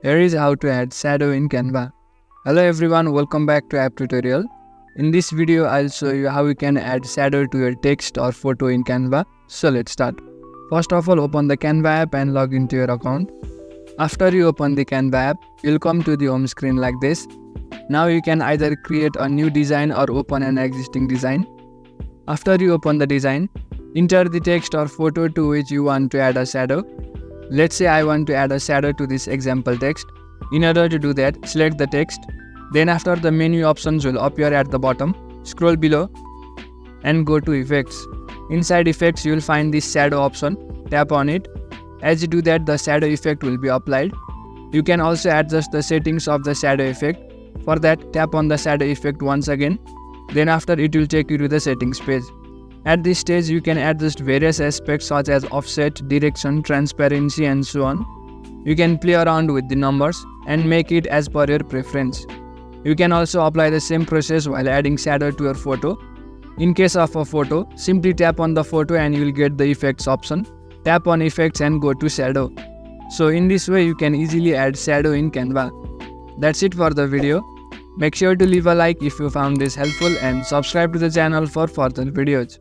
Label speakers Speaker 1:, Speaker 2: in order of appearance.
Speaker 1: Here is how to add shadow in Canva. Hello everyone, welcome back to app tutorial. In this video, I'll show you how you can add shadow to your text or photo in Canva. So let's start. First of all, open the Canva app and log into your account. After you open the Canva app, you'll come to the home screen like this. Now you can either create a new design or open an existing design. After you open the design, enter the text or photo to which you want to add a shadow. Let's say I want to add a shadow to this example text. In order to do that, select the text. Then after the menu options will appear at the bottom, scroll below and go to effects. Inside effects, you will find this shadow option. Tap on it. As you do that, the shadow effect will be applied. You can also adjust the settings of the shadow effect. For that, tap on the shadow effect once again. Then after, it will take you to the settings page. At this stage, you can adjust various aspects such as offset, direction, transparency and so on. You can play around with the numbers and make it as per your preference. You can also apply the same process while adding shadow to your photo. In case of a photo, simply tap on the photo and you will get the effects option. Tap on effects and go to shadow. So in this way, you can easily add shadow in Canva. That's it for the video. Make sure to leave a like if you found this helpful and subscribe to the channel for further videos.